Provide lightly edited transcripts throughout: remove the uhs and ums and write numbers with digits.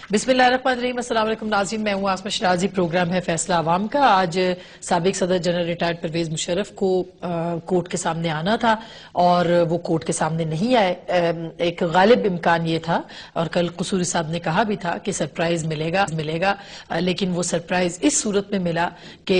बिस्मिल्लाहिर्रहमानिर्रहीम। अस्सलाम वालेकुम नाज़रीन, मैं हूँ आसमा शराजी। प्रोग्राम है फैसला अवाम का। आज साबिक सदर जनरल रिटायर्ड परवेज मुशर्रफ को कोर्ट के सामने आना था और वो कोर्ट के सामने नहीं आए। एक गालिब इम्कान ये था और कल कसूरी साहब ने कहा भी था कि सरप्राइज मिलेगा, लेकिन वो सरप्राइज इस सूरत में मिला कि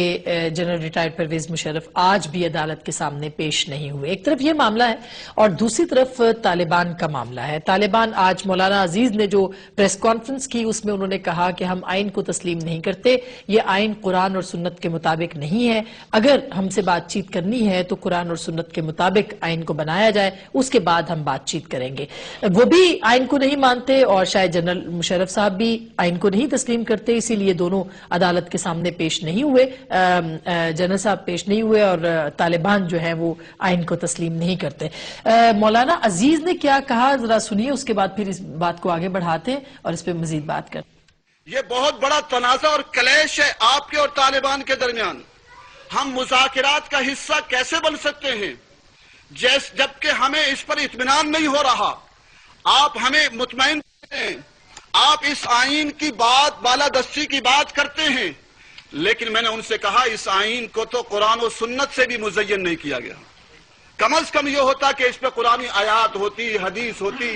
जनरल रिटायर्ड परवेज मुशर्रफ आज भी अदालत के सामने पेश नहीं हुए। एक तरफ ये मामला है और दूसरी तरफ तालिबान का मामला है। तालिबान आज मौलाना अजीज ने जो प्रेस कॉन्फ्रेंस की उसमें उन्होंने कहा कि हम आइन को तस्लीम नहीं करते, ये आइन कुरान और सुन्नत के मुताबिक नहीं है। अगर हमसे बातचीत करनी है तो कुरान और सुन्नत के मुताबिक आइन को बनाया जाए, उसके बाद हम बातचीत करेंगे। वो भी आइन को नहीं मानते और शायद जनरल मुशर्रफ साहब भी आइन को नहीं तस्लीम करते, इसीलिए दोनों अदालत के सामने पेश नहीं हुए। जनरल साहब पेश नहीं हुए और तालिबान जो है वो आइन को तस्लीम नहीं करते। मौलाना अजीज ने क्या कहा जरा सुनिए, उसके बाद फिर इस बात को आगे बढ़ाते हैं और इस पे मजीद बात करते। ये बहुत बड़ा तनाज़ा और क्लैश है आपके और तालिबान के दरमियान। हम मुज़ाकिरात का हिस्सा कैसे बन सकते हैं जबकि हमें इस पर इत्मीनान नहीं हो रहा। आप हमें मुतमईन हैं, आप इस आइन की बात, बालादस्ती की बात करते हैं, लेकिन मैंने उनसे कहा इस आइन को तो कुरान और सुन्नत से भी मुज़य्यन नहीं किया गया। कम से कम ये होता कि इस पे कुरानी आयात होती, हदीस होती,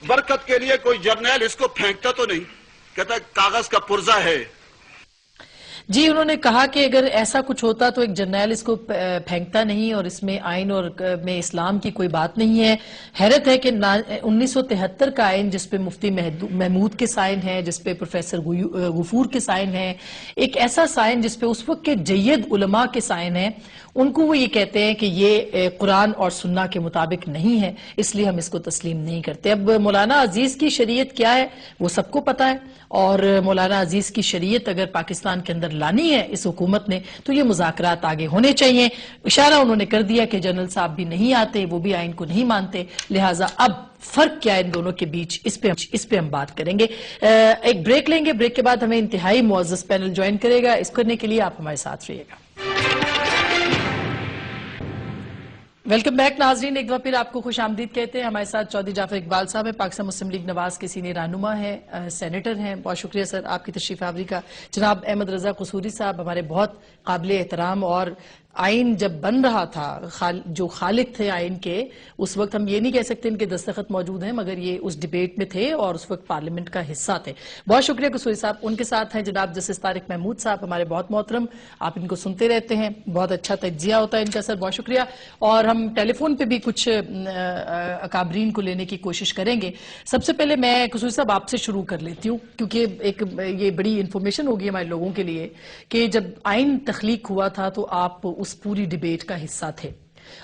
बरकत के लिए कोई जर्नैल इसको फेंकता तो नहीं, कहता कागज का पुर्जा है। जी, उन्होंने कहा कि अगर ऐसा कुछ होता तो एक जर्नैल इसको फेंकता नहीं और इसमें आइन और में इस्लाम की कोई बात नहीं है। हैरत है कि 1973 का आइन जिसपे मुफ्ती महमूद के साइन है, जिसपे प्रोफेसर गफूर के साइन है, एक ऐसा साइन जिसपे उस वक्त के जय्यद उलमा के साइन है, उनको वो ये कहते हैं कि ये कुरान और सुन्ना के मुताबिक नहीं है, इसलिए हम इसको तस्लीम नहीं करते। अब मौलाना अजीज की शरीयत क्या है वो सबको पता है और मौलाना अजीज की शरीयत अगर पाकिस्तान के अंदर लानी है इस हुकूमत ने तो ये मुज़ाकरात आगे होने चाहिए। इशारा उन्होंने कर दिया कि जनरल साहब भी नहीं आते, वो भी आइन को नहीं मानते, लिहाजा अब फर्क क्या है इन दोनों के बीच, इस पे हम बात करेंगे। एक ब्रेक लेंगे, ब्रेक के बाद हमें इंतहाई मुअज़्ज़ज़ पैनल ज्वाइन करेगा। इस करने के लिए आप हमारे साथ रहिएगा। वेलकम बैक नाजरीन, एक बार फिर आपको खुश आमदीद कहते हैं। हमारे साथ चौधरी जाफर इकबाल साहब है, पाकिस्तान मुस्लिम लीग नवाज के सीनियर रहनुमा है, सेनेटर हैं। बहुत शुक्रिया सर आपकी तशरीफ आवरी का। जनाब अहमद रजा कसूरी साहब हमारे बहुत काबिल एहतराम, और आइन जब बन रहा था जो खालिद थे आइन के, उस वक्त हम ये नहीं कह सकते इनके दस्तखत मौजूद हैं, मगर ये उस डिबेट में थे और उस वक्त पार्लियामेंट का हिस्सा थे। बहुत शुक्रिया कसूरी साहब। उनके साथ हैं जनाब जस्टिस तारिक महमूद साहब, हमारे बहुत मोहतरम, आप इनको सुनते रहते हैं, बहुत अच्छा तज्जिया होता है इनका सर, बहुत शुक्रिया। और हम टेलीफोन पे भी कुछ अकाबरीन को लेने की कोशिश करेंगे। सबसे पहले मैं कसूरी साहब आपसे शुरू कर लेती हूँ, क्योंकि एक ये बड़ी इंफॉर्मेशन होगी हमारे लोगों के लिए कि जब आइन तख्लीक हुआ था तो आप उस पूरी डिबेट का हिस्सा थे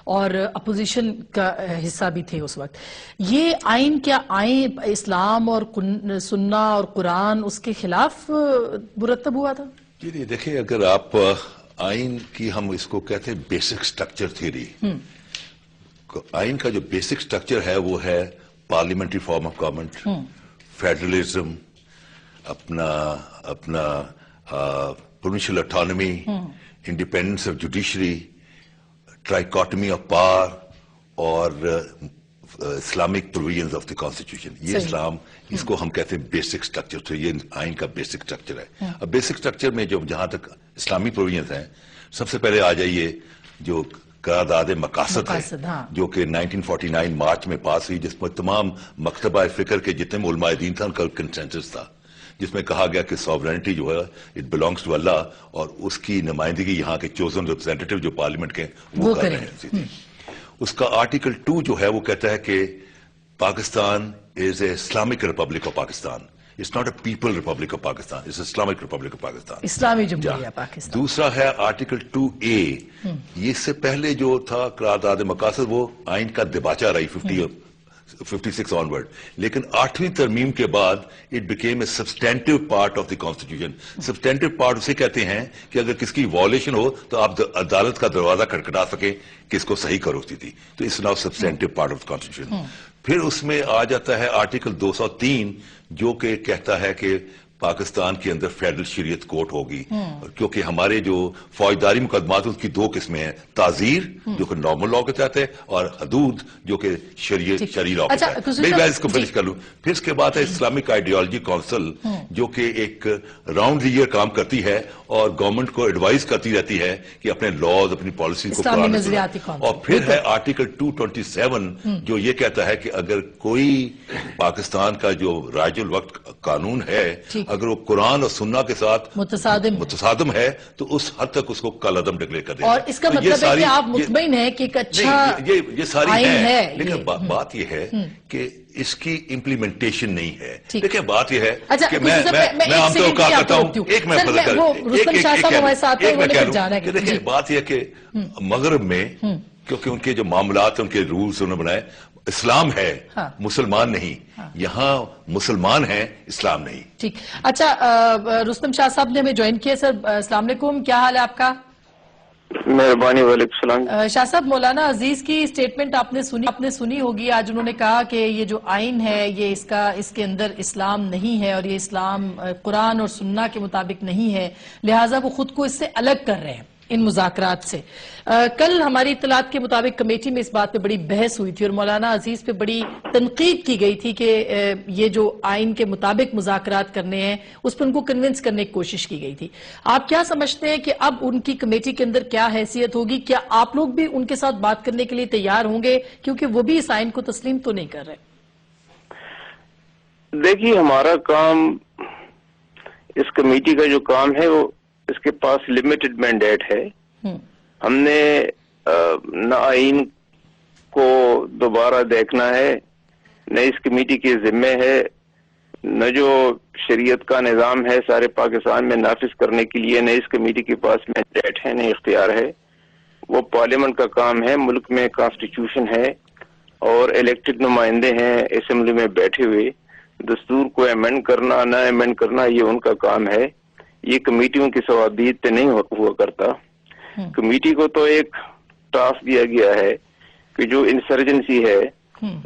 और अपोजिशन का हिस्सा भी थे उस वक्त। ये आइन क्या आइन इस्लाम और सुन्ना और कुरान उसके खिलाफ मुरतब हुआ था? जी देखिए, अगर आप आइन की, हम इसको कहते हैं बेसिक स्ट्रक्चर थ्योरी, आइन का जो बेसिक स्ट्रक्चर है वो है parliamentary form of government, federalism, अपना provincial autonomy, independence of judiciary, trichotomy of power और Islamic provisions of the constitution. ये इस्लाम, इसको हम कहते हैं बेसिक स्ट्रक्चर। तो ये आइन का बेसिक स्ट्रक्चर है। अब बेसिक स्ट्रक्चर में जो जहां तक इस्लामी प्रोविजंस हैं, सबसे पहले आ जाइए जो करारदाद मकासद है, जो कि 1949 मार्च में पास हुई, जिसमें तमाम मकतबा फिक्र के जितने उलमाए दीन था उनका कंसेंसस था, जिसमें कहा गया कि सॉवरेनिटी जो है इट बिलोंग्स टू अल्लाह और उसकी नुमाइंदगी यहाँ के चोजन रिप्रेजेंटेटिव जो पार्लियामेंट के वो कर रहे हैं। उसका आर्टिकल 2 जो है वो कहता है कि Pakistan is a Islamic republic of Pakistan, it's not a people republic of Pakistan, it's Islamic republic of Pakistan, इस्लामी जमहूरिया पाकिस्तान। दूसरा है आर्टिकल 2A, ये इससे पहले जो था करारदाद मकासद वो आइन का दिबाचा रही 56 ऑनवर्ड, लेकिन 8वीं तरमीम के बाद it became a substantive part of the constitution. Substantive part उसे कहते हैं कि अगर किसकी वॉलेशन हो तो आप अदालत का दरवाजा खटखटा सके कि इसको सही करो स्थिति, तो it's now substantive part of the constitution. फिर उसमें आ जाता है आर्टिकल 203 जो कि कहता है कि पाकिस्तान के अंदर फेडरल शरीयत कोर्ट होगी, क्योंकि हमारे जो फौजदारी मुकदमात उसकी दो किस्में हैं, ताजीर जो कि नॉर्मल लॉ के तहत है और हदूद जो कि शरी लॉ के तहत। मैं इसको फिनिश कर लूं। फिर इसके बाद है इस्लामिक आइडियोलॉजी काउंसिल, जो कि एक राउंड द ईयर काम करती है और गवर्नमेंट को एडवाइस करती रहती है कि अपने लॉज अपनी पॉलिसी को। और फिर है आर्टिकल 227 जो ये कहता है कि अगर कोई पाकिस्तान का जो राजुल वक्त कानून है अगर वो कुरान और सुन्ना के साथ मुतसादिम है तो उस हद तक उसको कलअदम डिक्लेयर कर देगा। और इसका तो मतलब है कि आप मुतमईन हैं कि एक अच्छा ये सारी है, लेकिन बात ये है कि इसकी इम्प्लीमेंटेशन नहीं है। देखिए बात यह है कि मैं आमतौर पर कहता हूं, एक मैं देखिए बात यह कि मगरब में क्योंकि उनके जो मामलात उनके रूल्स उन्होंने बनाए, इस्लाम है मुसलमान नहीं, यहाँ मुसलमान है इस्लाम नहीं। ठीक, अच्छा रुस्तम शाह साहब ने हमें ज्वाइन किया। सर अस्सलाम वालेकुम, क्या हाल है आपका? मेहरबानी, वालेकुम सलाम। शाह साहब, मौलाना अजीज की स्टेटमेंट आपने सुनी होगी। आज उन्होंने कहा कि ये जो आइन है ये इसके अंदर इस्लाम नहीं है और ये इस्लाम कुरान और सुन्ना के मुताबिक नहीं है, लिहाजा वो खुद को इससे अलग कर रहे हैं इन मुज़ाकरात से। कल हमारी इत्तलात के मुताबिक कमेटी में इस बात पे बड़ी बहस हुई थी और मौलाना अजीज पे बड़ी तनकीद की गई थी कि ये जो आइन के मुताबिक मुज़ाकरात करने हैं उस पर उनको कन्विंस करने की कोशिश की गई थी। आप क्या समझते हैं कि अब उनकी कमेटी के अंदर क्या हैसियत होगी? क्या आप लोग भी उनके साथ बात करने के लिए तैयार होंगे, क्योंकि वो भी इस आइन को तस्लीम तो नहीं कर रहे? देखिए, हमारा काम, इस कमेटी का जो काम है वो इसके पास लिमिटेड मैंडेट है। हमने न आइन को दोबारा देखना है, न इस कमेटी के जिम्मे है, न जो शरीयत का निज़ाम है सारे पाकिस्तान में नाफिज करने के लिए, न इस कमेटी के पास मैंडेट है, न इख्तियार है। वो पार्लियामेंट का काम है। मुल्क में कॉन्स्टिट्यूशन है और इलेक्टेड नुमाइंदे हैं असेंबली में बैठे हुए। दस्तूर को अमेंड करना ना अमेंड करना ये उनका काम है, ये कमेटियों की सवाबियत पे नहीं हुआ करता। कमेटी को तो एक टास्क दिया गया है कि जो इंसर्जेंसी है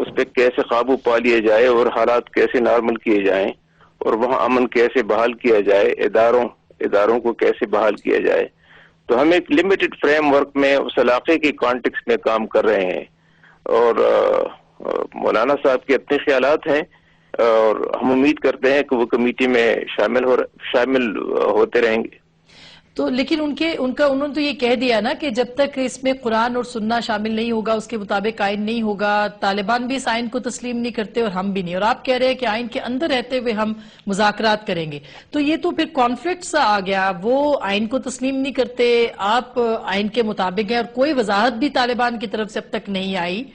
उस पर कैसे काबू पा लिया जाए और हालात कैसे नॉर्मल किए जाएं और वहाँ अमन कैसे बहाल किया जाए, इदारों को कैसे बहाल किया जाए। तो हम एक लिमिटेड फ्रेमवर्क में उस इलाके के कॉन्टेक्स्ट में काम कर रहे हैं और मौलाना साहब के अपने ख्यालात हैं और हम उम्मीद करते हैं कि वो कमेटी में शामिल होते रहेंगे। तो लेकिन उन्होंने तो ये कह दिया ना कि जब तक इसमें कुरान और सुन्ना शामिल नहीं होगा, उसके मुताबिक आइन नहीं होगा। तालिबान भी इस आइन को तस्लीम नहीं करते और हम भी नहीं, और आप कह रहे हैं कि आइन के अंदर रहते हुए हम मुज़ाकरात करेंगे। तो ये तो फिर कॉन्फ्लिक्ट सा आ गया। वो आइन को तस्लीम नहीं करते, आप आइन के मुताबिक हैं और कोई वजाहत भी तालिबान की तरफ से अब तक नहीं आई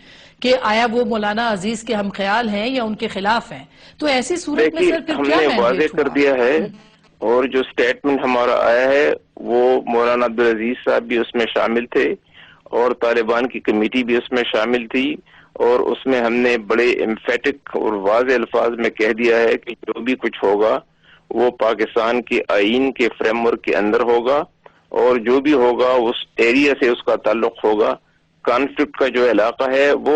कि आया वो मौलाना अजीज के हम ख्याल हैं या उनके खिलाफ हैं। तो ऐसी सूरत में सर फिर क्या वाज़ेह कर दिया है और जो स्टेटमेंट हमारा आया है वो मौलाना अब्दुल अजीज साहब भी उसमें शामिल थे और तालिबान की कमेटी भी उसमें शामिल थी और उसमें हमने बड़े एम्फेटिक और वाज़ेह अल्फाज में कह दिया है कि जो भी कुछ होगा वो पाकिस्तान के आइन के फ्रेमवर्क के अंदर होगा और जो भी होगा उस एरिया से उसका ताल्लुक होगा। कॉन्फ्लिक्ट का जो इलाका है वो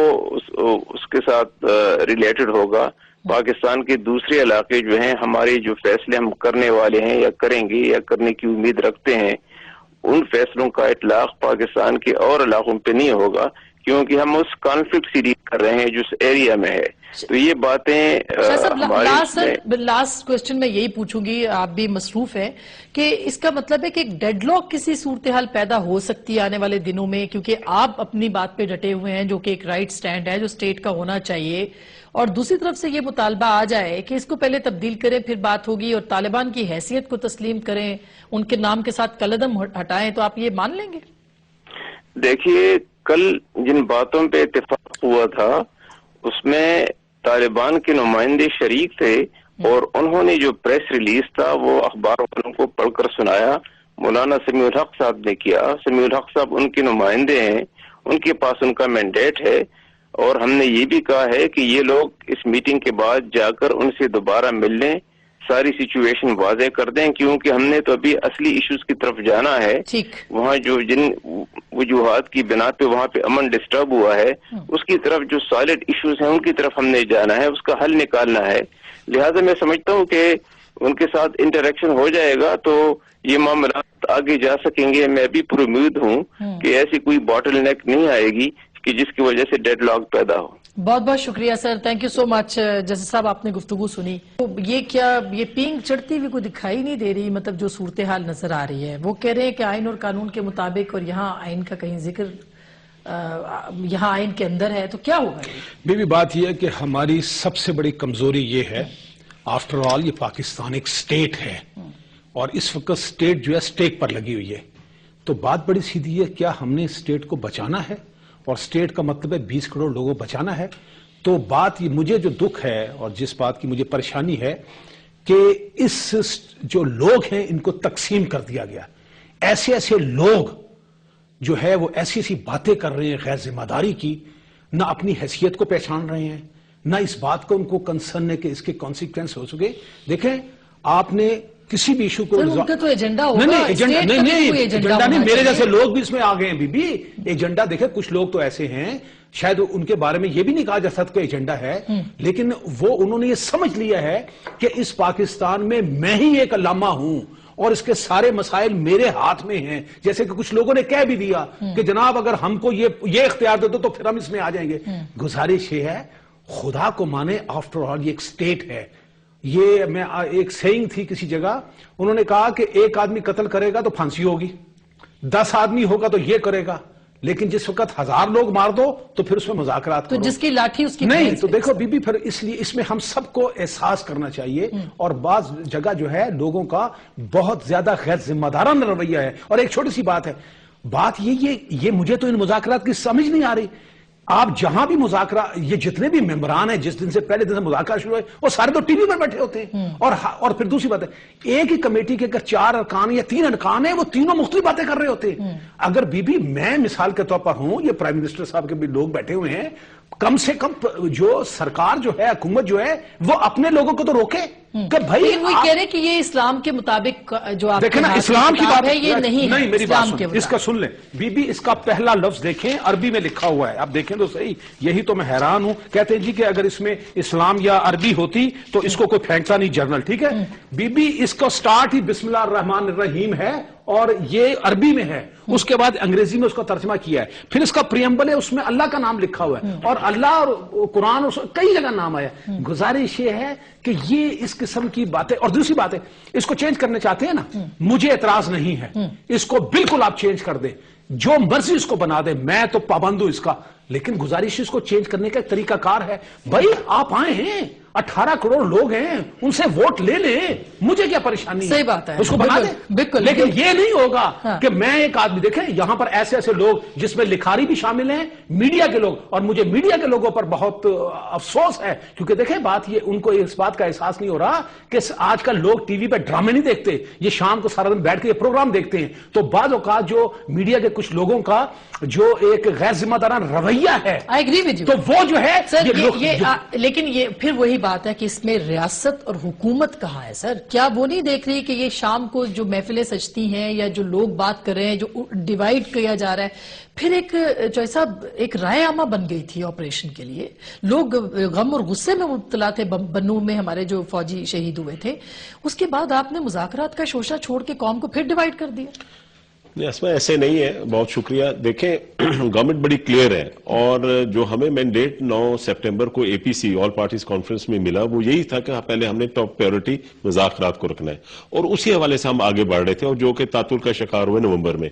उसके साथ रिलेटेड होगा। पाकिस्तान के दूसरे इलाके जो हैं, हमारे जो फैसले हम करने वाले हैं या करेंगे या करने की उम्मीद रखते हैं, उन फैसलों का इतलाक पाकिस्तान के और इलाकों पे नहीं होगा क्योंकि हम उस कॉन्फ्लिक्ट से डील कर रहे हैं जो एरिया में है। तो ये बातें लास्ट क्वेश्चन मैं यही पूछूंगी, आप भी मसरूफ हैं, कि इसका मतलब है कि एक डेडलॉक किसी सूरत हाल पैदा हो सकती है आने वाले दिनों में, क्योंकि आप अपनी बात पे डटे हुए हैं जो कि एक राइट स्टैंड है जो स्टेट का होना चाहिए, और दूसरी तरफ से ये मुतालबा आ जाए कि इसको पहले तब्दील करें फिर बात होगी और तालिबान की हैसियत को तस्लीम करें, उनके नाम के साथ कलअदम हटाएं, तो आप ये मान लेंगे? देखिए, कल जिन बातों पे इत्तेफाक हुआ था उसमें तालिबान के नुमाइंदे शरीक थे और उन्होंने जो प्रेस रिलीज था वो अखबार वालों को पढ़कर सुनाया। मौलाना समीउल हक साहब ने किया। समीउल हक साहब उनके नुमाइंदे हैं, उनके पास उनका मैंडेट है और हमने ये भी कहा है कि ये लोग इस मीटिंग के बाद जाकर उनसे दोबारा मिल लें, सारी सिचुएशन वाज़ेह कर दें, क्योंकि हमने तो अभी असली इश्यूज की तरफ जाना है। वहाँ जो जिन वजूहात की बिना पे वहाँ पे अमन डिस्टर्ब हुआ है उसकी तरफ जो सॉलिड इश्यूज हैं उनकी तरफ हमने जाना है, उसका हल निकालना है। लिहाजा मैं समझता हूँ कि ان کے ساتھ انٹریکشن ہو جائے گا تو یہ معاملات آگے جا سکیں گے. میں بھی پر امید ہوں کہ ایسی کوئی باٹل نیک نہیں آئے گی کہ جس کی وجہ سے ڈیڈ لاک پیدا ہو. بہت بہت شکریہ سر, تھینک یو سو مچ. جیسے صاحب آپ نے گفتگو سنی, یہ کیا یہ پینگ چڑھتی ہوئی کوئی دکھائی نہیں دے رہی, مطلب جو صورتحال نظر آ رہی ہے, وہ کہہ رہے ہیں کہ آئین اور قانون کے مطابق, اور یہاں آئین کا کہیں ذکر یہاں آئین کے اندر ہے, تو کیا ہوگا؟ بی بات یہ ہے کہ ہماری سب سے بڑی کمزوری یہ ہے, آفٹر آل یہ پاکستان ایک سٹیٹ ہے, اور اس وقت سٹیٹ جو ہے سٹیک پر لگی ہوئی ہے. تو بات بڑی سیدھی ہے, کیا ہم نے سٹیٹ کو بچانا ہے, اور سٹیٹ کا مطلب ہے 20 کروڑ لوگوں کو بچانا ہے. تو بات یہ, مجھے جو دکھ ہے اور جس بات کی مجھے پریشانی ہے کہ اس جو لوگ ہیں ان کو تقسیم کر دیا گیا. ایسے ایسے لوگ جو ہے وہ ایسی ایسی باتیں کر رہے ہیں غیر ذمہ داری کی, نہ اپنی حیثیت کو پہچان رہے ہیں, نہ اس بات کو ان کو کنسرن ہے کہ اس کے کانسیکوینس ہو سکے. دیکھیں آپ نے کسی بھی ایشو کو, ان کا تو ایجنڈا ہوگا, نہیں ایجنڈا نہیں, میرے جیسے لوگ بھی اس میں آ گئے ہیں. بی ایجنڈا دیکھیں, کچھ لوگ تو ایسے ہیں شاید ان کے بارے میں یہ بھی نہیں کہا جا سکتا کہ ایجنڈا ہے, لیکن وہ انہوں نے یہ سمجھ لیا ہے کہ اس پاکستان میں ہی ایک علامہ ہوں اور اس کے سارے مسائل میرے ہاتھ میں ہیں. جیسے کہ کچھ لوگوں نے کہہ بھی دیا کہ جناب اگر ہم کو یہ اختیار دے دو تو پھر ہم اس میں آ جائیں گے. گزارش یہ ہے, خدا کو مانے, آفٹر آل یہ ایک سٹیٹ ہے. یہ میں ایک سیئنگ تھی کسی جگہ, انہوں نے کہا کہ ایک آدمی قتل کرے گا تو پھانسی ہوگی, 10 آدمی ہوگا تو یہ کرے گا, لیکن جس وقت 1000 لوگ مار دو تو پھر اس میں مذاکرات تو جس کی لاٹھی اس کی نہیں. تو دیکھو بی پھر اس لیے اس میں ہم سب کو احساس کرنا چاہیے, اور بعض جگہ جو ہے لوگوں کا بہت زیادہ غیر ذمہ دارانہ رویہ ہے. اور ایک چھوٹی سی بات ہے, بات یہ مجھے تو ان مذاکرات کی سمجھ نہیں آ رہی. آپ جہاں بھی مذاکرہ, یہ جتنے بھی ممبران ہیں جس دن سے پہلے دن سے مذاکرہ شروع ہوئے, وہ سارے تو ٹی وی پر بیٹھے ہوتے ہیں. اور پھر دوسری بات ہے, ایک ہی کمیٹی کے اگر 4 ارکان یا 3 ارکان ہیں, وہ تینوں مختلف باتیں کر رہے ہوتے ہیں. اگر میں مثال کے طور پر ہوں, یہ پرائم منسٹر صاحب کے بھی لوگ بیٹھے ہوئے ہیں, کم سے کم جو سرکار جو ہے, حکومت جو ہے, وہ اپنے لوگوں کو تو روکے کہ بھائی. وہ کہہ رہے کہ یہ اسلام کے مطابق جو آپ دیکھیں نا, اسلام کی بات ہے یہ نہیں, میری بات اس کا سن لیں. اس کا پہلا لفظ دیکھیں, عربی میں لکھا ہوا ہے, آپ دیکھیں تو صحیح. یہی تو میں حیران ہوں, کہتے ہیں جی کہ اگر اس میں اسلام یا عربی ہوتی تو اس کو کوئی پھینکتا نہیں جرنل, ٹھیک ہے. اس کا سٹارٹ ہی بسم اللہ الرحمن الرحیم ہے, اور یہ عربی میں ہے. اس کے بعد انگریزی میں اس کا ترجمہ کیا ہے. پھر اس کا پریمبل ہے, اس میں اللہ کا نام لکھا ہوا ہے, اور اللہ اور قرآن اور کئی جگہ نام آیا. گزارش یہ ہے کہ یہ اس قسم کی باتیں, اور دوسری بات ہے, اس کو چینج کرنا چاہتے ہیں نا, مجھے اعتراض نہیں ہے, اس کو بالکل آپ چینج کر دیں, جو مرضی اس کو بنا دیں, میں تو پابند ہوں اس کا. لیکن گزارش اس کو چینج کرنے کا ایک طریقہ کار ہے. بھائی آپ آئے ہیں, 18 کروڑ لوگ ہیں, ان سے ووٹ لے لیں, مجھے کیا پریشانی ہے, صحیح بات ہے, اس کو بنا دیں. لیکن یہ نہیں ہوگا کہ میں ایک آدمی, دیکھیں یہاں پر ایسے ایسے لوگ جس میں لکھاری بھی شامل ہیں, میڈیا کے لوگ, اور مجھے میڈیا کے لوگوں پر بہت افسوس ہے, کیونکہ دیکھیں بات یہ, ان کو اس بات کا احساس نہیں ہو رہا کہ آج کل لوگ ٹی وی پہ ڈرامے نہیں دیکھتے, یہ شام کو سارا دن بیٹھ کے یہ پروگرام دیکھتے ہیں. تو بعض اوقات جو میڈیا کے کچھ لوگوں کا جو ایک غیر ذمہ دارانہ رویہ ہے, تو وہ جو ہے سر لیکن یہ پھر وہی بات ہے کہ اس میں ریاست اور حکومت کہاں ہے سر؟ کیا وہ نہیں دیکھ رہی کہ یہ شام کو جو محفلیں سجتی ہیں یا جو لوگ بات کر رہے ہیں, جو ڈیوائیڈ کیا جا رہا ہے, پھر ایک جو صاحب ایک رائے عامہ بن گئی تھی آپریشن کے لیے, لوگ غم اور غصے میں مبتلا تھے, بنو میں ہمارے جو فوجی شہید ہوئے تھے, اس کے بعد آپ نے مذاکرات کا شوشہ چھوڑ کے قوم کو پھر ڈیوائیڈ کر دیا. نہیں, اس میں ایسے نہیں ہے. بہت شکریہ. دیکھیں گورنمنٹ بڑی کلیئر ہے, اور جو ہمیں مینڈیٹ 9 سپٹمبر کو اے پی سی آل پارٹیز کانفرنس میں ملا, وہ یہی تھا کہ پہلے ہم نے ٹاپ پریورٹی مذاکرات کو رکھنا ہے, اور اسی حوالے سے ہم آگے بڑھ رہے تھے, اور جو کہ تعطل کا شکار ہوئے نومبر میں.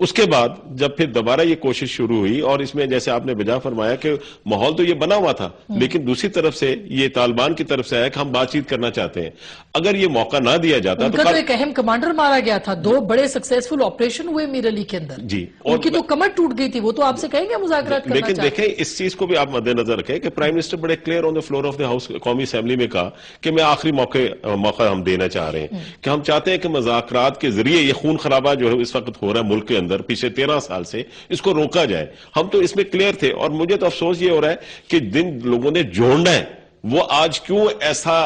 اس کے بعد جب پھر دوبارہ یہ کوشش شروع ہوئی, اور اس میں جیسے آپ نے بجا فرمایا کہ ماحول تو یہ بنا ہوا تھا, لیکن دوسری طرف سے یہ طالبان کی طرف سے ہے کہ ہم بات چیت کرنا چاہتے ہیں. اگر یہ موقع نہ دیا جاتا تو ایک اہم کمانڈر مارا گیا تھا, 2 بڑے سکسیسفل آپریشن ہوئے میر علی کے اندر, جی, ان کی تو کمر ٹوٹ گئی تھی, وہ تو آپ سے کہیں گے مذاکرات کرنا لیکن دیکھیں اس چیز کو بھی آپ مد نظر رکھیں کہ پرائم منسٹر بڑے clear on the floor of the house قومی اسمبلی میں کہا کہ میں آخری موقع ہم دینا چاہ رہے ہیں, کہ ہم چاہتے ہیں کہ مذاکرات کے ذریعے یہ خون خرابہ جو ہے اس وقت ہو رہا ہے ملک کے اندر پچھلے 13 سال سے, اس کو روکا جائے. ہم تو اس میں کلیئر تھے, اور مجھے تو افسوس یہ ہو رہا ہے کہ جن لوگوں نے جوڑنا ہے وہ آج کیوں ایسا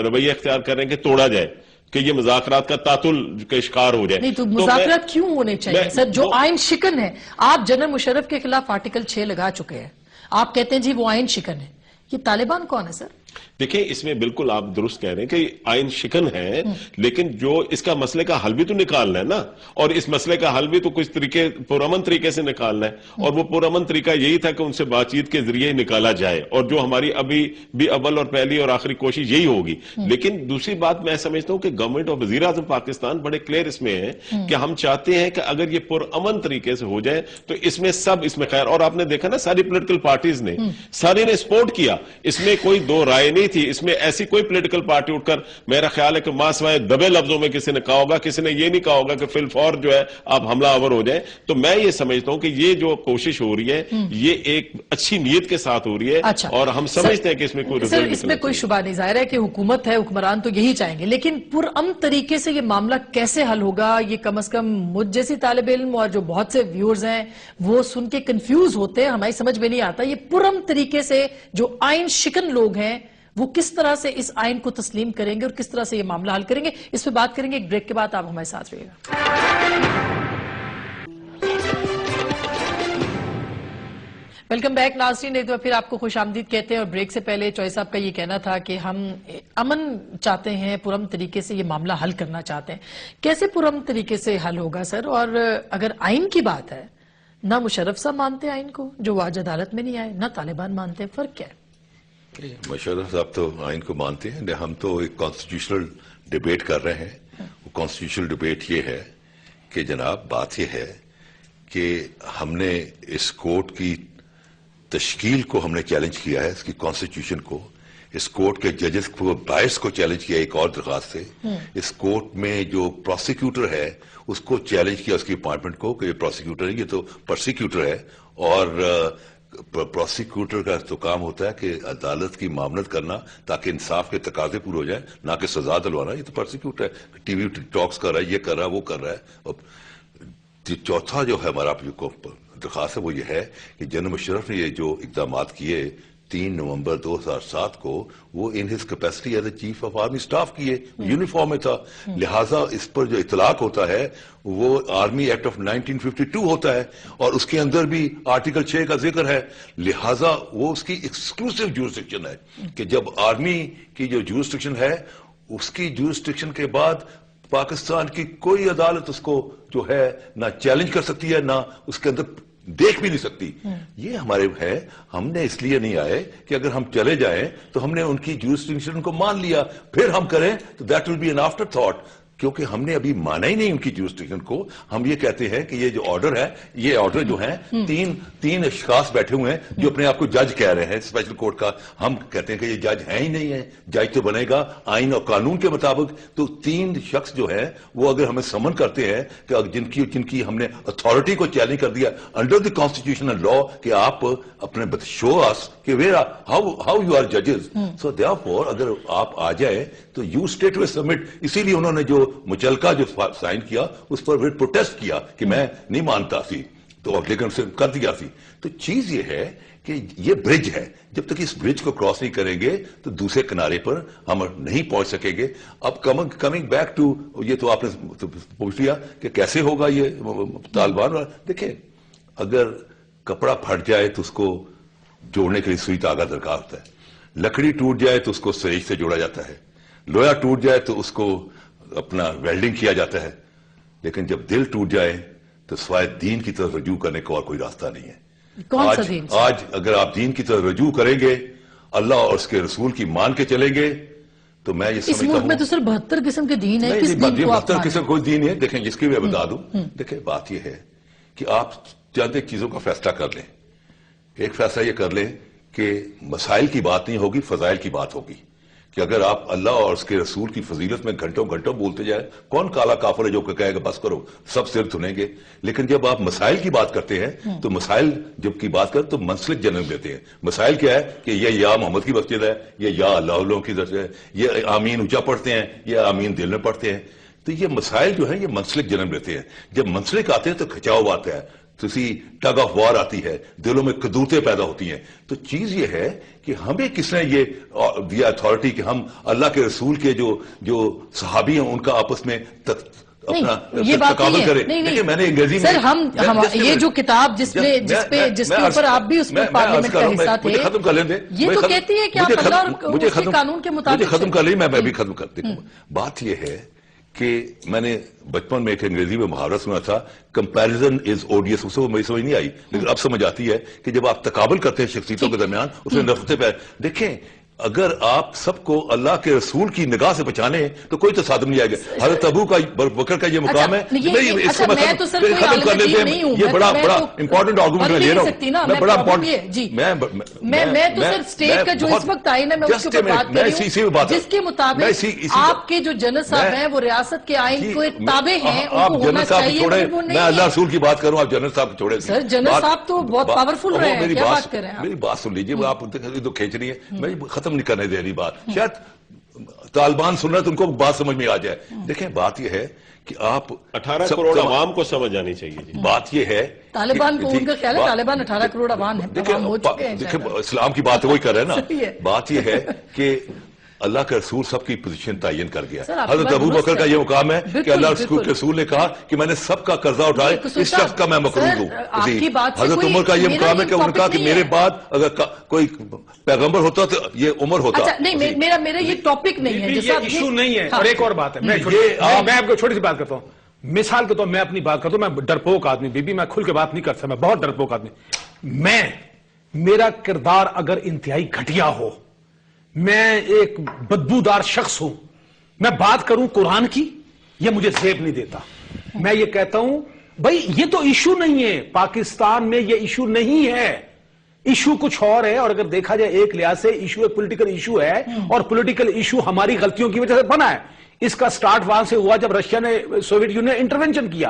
رویہ اختیار کر رہے ہیں کہ توڑا جائے, کہ یہ مذاکرات کا تعطل کا شکار ہو جائے. نہیں تو مذاکرات کیوں ہونے چاہیے سر؟ جو آئین شکن ہے, آپ جنرل مشرف کے خلاف آرٹیکل 6 لگا چکے ہیں, آپ کہتے ہیں جی وہ آئین شکن ہے, یہ طالبان کون ہے سر؟ देखिए, इसमें बिल्कुल आप दुरुस्त कह रहे हैं कि आइन शिकन है, लेकिन जो इसका मसले का हल भी तो निकालना है ना, और इस मसले का हल भी तो कुछ तरीके पुरअमन तरीके से निकालना है, और वो पुरअमन तरीका यही था कि उनसे बातचीत के जरिए निकाला जाए, और जो हमारी अभी भी अव्वल और पहली और आखिरी कोशिश यही होगी। लेकिन दूसरी बात मैं समझता हूं कि गवर्नमेंट और वजीर आजम पाकिस्तान बड़े क्लियर इसमें है कि हम चाहते हैं कि अगर ये पुरअमन तरीके से हो जाए तो इसमें सब इसमें खैर, और आपने देखा ना सारी पॉलिटिकल पार्टीज ने सारी ने सपोर्ट किया, इसमें कोई दो राय नहीं थी। इसमें ऐसी कोई पॉलिटिकल पार्टी उठकर, मेरा ख्याल है कि मासवाए दबे लफ्जों में किसी ने कहा होगा, किसी ने ये नहीं कहा होगा कि फिलफौर जो है आप हमलावर हो जाए। तो मैं ये समझता हूं कि ये जो कोशिश हो रही है ये एक अच्छी नीयत के साथ हो रही है। अच्छा, और हम समझते हैं कि इसमें कोई सर, इसमें कोई शुबा नहीं, जाहिर है कि हुकूमत है, हुक्मरान तो यही चाहेंगे, लेकिन पुरअमन तरीके से ये मामला कैसे हल होगा, ये कम अज कम मुझ जैसी तालिब इल्म और जो बहुत से व्यूअर्स हैं वो सुन के कंफ्यूज होते हैं, हमारी समझ में नहीं आता। ये पुरअमन तरीके से जो आइन शिकन लोग हैं वो किस तरह से इस आइन को तस्लीम करेंगे और किस तरह से ये मामला हल करेंगे, इस पे बात करेंगे एक ब्रेक के बाद। आप हमारे साथ रहिएगा। वेलकम बैक नाज़रीन, एक बार फिर आपको खुश आमदीद कहते हैं। और ब्रेक से पहले चौधरी साहब का ये कहना था कि हम अमन चाहते हैं, पुरअमन तरीके से ये मामला हल करना चाहते हैं। कैसे पुरअमन तरीके से हल होगा सर? और अगर आइन की बात है, ना मुशर्रफ साहब मानते आइन को जो आज अदालत में नहीं आए, ना तालिबान मानते, फर्क क्या है? मुशर्रफ साहब तो आइन को मानते हैं, हम तो एक कॉन्स्टिट्यूशनल डिबेट कर रहे हैं। वो कॉन्स्टिट्यूशनल डिबेट ये है कि जनाब बात ये है कि हमने इस कोर्ट की तश्कील को हमने चैलेंज किया है, इसकी कॉन्स्टिट्यूशन को, इस कोर्ट के जजेस को, बायस को चैलेंज किया एक और दरखास्त से। इस कोर्ट में जो प्रोसिक्यूटर है उसको चैलेंज किया, उसकी अपॉइंटमेंट को, कि ये प्रोसिक्यूटर है, ये तो प्रोसिक्यूटर है। और प्रोसिक्यूटर का तो काम होता है कि अदालत की मामलत करना ताकि इंसाफ के तकाजे पूरे हो जाए, ना कि सजा दिलवाना। ये तो प्रोसिक्यूटर है, टीवी टॉक्स कर रहा है, ये कर रहा है, वो कर रहा है। और चौथा जो है हमारा दरखास्त है वो ये है कि जनरल मुशर्रफ ने ये जो इकदाम किए 3 नवंबर 2007 को, वो in his capacity as a chief of army staff किए, यूनिफॉर्म में था। लिहाजा इस पर जो इतलाक होता है वो आर्मी एक्ट ऑफ 1952 होता है, और उसके अंदर भी आर्टिकल 6 का जिक्र है। लिहाजा वो उसकी एक्सक्लूसिव ज्यूरिसडिक्शन है कि जब आर्मी की जो ज्यूरिसडिक्शन है, उसकी ज्यूरिसडिक्शन के बाद पाकिस्तान की कोई अदालत उसको जो है ना चैलेंज कर सकती है, ना उसके अंदर देख भी नहीं सकती। ये हमारे है, हमने इसलिए नहीं आए कि अगर हम चले जाएं तो हमने उनकी ज्यूरिसडिक्शन को मान लिया, फिर हम करें तो that will be an afterthought, क्योंकि हमने अभी माना ही नहीं उनकी ज्यूरिसडिक्शन को। हम ये कहते हैं कि ये जो ऑर्डर है, ये ऑर्डर जो है, तीन अशखास बैठे हुए हैं जो अपने आप को जज कह रहे हैं स्पेशल कोर्ट का। हम कहते हैं कि ये जज है ही नहीं है, जज तो बनेगा आइन और कानून के मुताबिक। तो 3 शख्स जो है वो अगर हमें समन करते हैं कि जिनकी हमने अथॉरिटी को चैलेंज कर दिया अंडर द कॉन्स्टिट्यूशनल लॉ कि आप अपने शो अस कि वेयर हाउ यू आर जजेस, सो देयरफॉर अगर आप आ जाए तो यू स्टेट विल सबमिट। इसीलिए उन्होंने जो मुचलका जो साइन किया उस पर फिर प्रोटेस्ट किया कि मैं नहीं मानता सी, तो लेकिन उसे कर दिया सी। तो चीज ये है कि ये ब्रिज है, जब तक इस ब्रिज को क्रॉस नहीं करेंगे तो दूसरे किनारे पर हम नहीं पहुंच सकेंगे। अब कमिंग बैक टू, ये तो आपने पूछ लिया कि कैसे होगा ये तालिबान। देखिए, अगर कपड़ा फट जाए तो उसको जोड़ने के लिए सुई धागा दरकार होता है, लकड़ी टूट जाए तो उसको सरीख से जोड़ा जाता है, लोहा टूट जाए तो उसको अपना वेल्डिंग किया जाता है, लेकिन जब दिल टूट जाए तो स्वाय दीन की तरफ रजू करने का और कोई रास्ता नहीं है। कौन सा दीन? आज अगर आप दीन की तरफ रजू करेंगे, अल्लाह और उसके रसूल की मान के चलेंगे, तो मैं ये समझता हूं। इस मुल्क में तो सिर्फ 72 किस्म के दीन है, किस दीन को आप 72 किस्म कोई दीन है। देखें, जिसकी मैं बता दूं, देखिए बात यह है कि आप चंद एक चीजों का फैसला कर लें। एक फैसला ये कर लें कि मसाइल की बात नहीं होगी, फजाइल की बात होगी। कि अगर आप अल्लाह और उसके रसूल की फजीलत में घंटों घंटों बोलते जाए, कौन काला काफिर है जो कहेगा बस करो, सब सिर धुनेंगे। लेकिन जब आप मसाइल की बात करते हैं तो मसाइल जब की बात करते तो मंसलिक जन्म लेते हैं। मसाइल क्या है कि ये या मोहम्मद की मस्जिद है, ये या अल्लाह की तरफ है, ये आमीन ऊंचा पढ़ते हैं, ये आमीन दिल में पढ़ते हैं। तो ये मसाइल जो है ये मंसलिक जन्म लेते हैं। जब मंसलिक आते हैं तो खिंचाव आता है, तो टग ऑफ वॉर आती है, दिलों में कदूरतें पैदा होती हैं। तो चीज ये है कि हमें किसने ये दिया अथॉरिटी कि हम अल्लाह के रसूल के जो सहाबी हैं उनका आपस में अपना ये बात तकाबल नहीं है। करे। नहीं, देखिए मैंने अंग्रेजी में सर ये जो किताब जिसके ऊपर आप भी उसमें पार्लियामेंट का हिस्सा थे, मुझे खत्म कर लेने, ये तो कहती है कि आप अल्लाह और उसके कानून के मुताबिक मुझे खत्म कर ली, मैं भी खत्म कर देखो। बात ये है कि मैंने बचपन में एक अंग्रेजी में मुहावरा सुना था, कंपैरिजन इज ओडियस, उससे मेरी समझ नहीं आई, लेकिन अब समझ आती है कि जब आप तकाबल करते हैं शख्सियतों के दरमियान, उसमें नफरतें पैदा। देखें, अगर आप सबको अल्लाह के रसूल की निगाह से बचाने तो कोई तसादुम नहीं आएगा। हज़रत अबू का बकर का ये मुकाम है। अच्छा, मैं तो सर खत्म कर लेते हैं, ये बड़ा इंपॉर्टेंट आर्गुमेंट ले रहा हूँ मैं, बड़ा इंपॉर्टेंट। मैं तो सर स्टेट का जो इस वक्त आइन है मैं उसके ऊपर बात कर रही हूँ, जिसके मुताबिक आपके जो जनरल साहब हैं वो रियासत के आइन को ताबे हैं, आप जनरल साहब छोड़े, मैं अल्लाह रसूल की बात करूँ, आप जनरल साहब छोड़े। सर जनरल साहब तो बहुत पावरफुल रहे हैं, क्या बात कर रहे हैं? मेरी बात सुन लीजिए, आप तो खींच रही है, मैं खत्म नहीं करने दे रही बात। शायद तालिबान सुन रहे तो उनको बात समझ में आ जाए। देखें, बात यह है कि आप 18 करोड़ आवाम को समझ आनी चाहिए जी। बात यह है तालिबान को, उनका ख्याल है तालिबान 18 करोड़ आवाम है, देखिए इस्लाम की बात वही कर रहे हैं ना। बात यह है कि अल्लाह का रसूल सबकी पोजीशन तयन कर गया। हज़रत अबू बकर का ये मुकाम है कि अल्लाह के रसूल ने कहा कि मैंने सबका कर्जा उठाए, इस शख्स का मैं मकरूज हूँ। हज़रत उमर का ये मुकाम है कि उन्होंने कहा कि मेरे बाद अगर कोई पैगंबर होता तो ये उमर होता। नहीं, मेरा ये टॉपिक नहीं है, ये इशू नहीं है। और एक और बात है, मैं आपको छोटी सी बात करता हूँ। मिसाल के तौर मैं अपनी बात करता हूँ, मैं डरपोक आदमी, बीबी मैं खुल के बात नहीं कर सकता, मैं बहुत डरपोक आदमी। मेरा किरदार अगर इंतहाई घटिया हो, मैं एक बदबूदार शख्स हूं, मैं बात करूं कुरान की, यह मुझे जेब नहीं देता। मैं ये कहता हूं भाई ये तो इशू नहीं है, पाकिस्तान में ये इशू नहीं है, इशू कुछ और है। और अगर देखा जाए एक लिहाज से इशू एक पॉलिटिकल इशू है, और पॉलिटिकल इशू हमारी गलतियों की वजह से बना है। इसका स्टार्ट वहां से हुआ जब रशिया ने, सोवियत यूनियन ने इंटरवेंशन किया,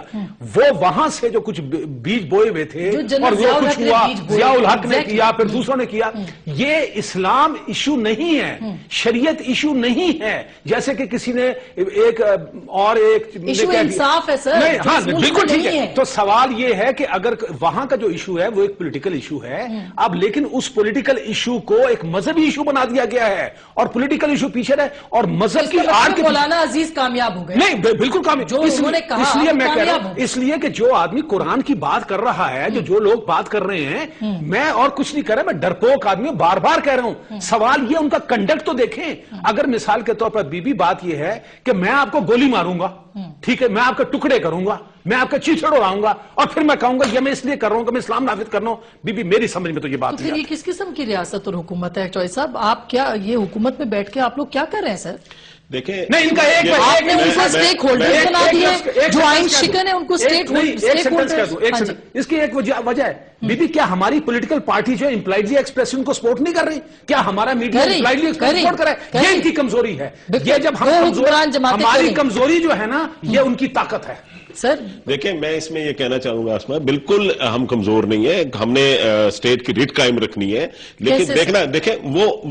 वो वहां से जो कुछ बीज बोए हुए थे और वो कुछ हुआ, जियाउल हक ने किया, फिर दूसरों ने किया। ये इस्लाम इशू नहीं है, शरीयत इशू नहीं है, जैसे कि किसी ने एक इशू इंसाफ है सर। नहीं, हाँ बिल्कुल ठीक है। तो सवाल ये है कि अगर वहां का जो इशू है वो एक पॉलिटिकल इशू है, अब लेकिन उस पॉलिटिकल इशू को एक मजहबी इशू बना दिया गया है, और पॉलिटिकल इशू पीछे रहे, और मजहब की आड़ के अजीज कामयाब हो गए। नहीं बिल्कुल कामयाब, जो उन्होंने कहा, इसलिए मैं कह रहा हूं, इसलिए कि जो आदमी कुरान की बात कर रहा है, जो लोग बात कर रहे हैं, मैं और कुछ नहीं कर रहा, मैं डरपोक आदमी हूं, बार बार कह रहा हूं। सवाल ये उनका कंडक्ट तो देखें। अगर मिसाल के तौर पर बीबी बात यह है कि मैं आपको गोली मारूंगा, ठीक है, मैं आपके टुकड़े करूंगा, मैं आपका चीथड़ उड़ाऊंगा, और फिर मैं कहूंगा ये मैं इसलिए कर रहा हूं कि मैं इस्लाम नाफिज कर रहा हूं। बीबी मेरी समझ में तो ये बात तो फिर ये किस किस्म की रियासत और हुकूमत है चौधरी साहब? आप क्या ये हुकूमत में बैठ के आप लोग क्या कर रहे हैं सर? देखिए नहीं, इनका आपने उनको स्टेक होल्डर बना दिया, जो आइन शिकन है उनको स्टेक होल्डर। इसकी एक वजह है बीबी, क्या हमारी पॉलिटिकल पार्टी जो इंप्लाइडली एक्सप्रेशन को सपोर्ट नहीं कर रही? क्या हमारा मीडिया इंप्लाइडली एक्सप्रेशन सपोर्ट कर रहा है? ये इनकी कमजोरी है। ये जब हमारी कमजोरी जो है ना, ये उनकी ताकत है। सर देखिए, मैं इसमें यह कहना चाहूंगा आसमा, बिल्कुल हम कमजोर नहीं है, हमने स्टेट की रिट कायम रखनी है, लेकिन देखना देखें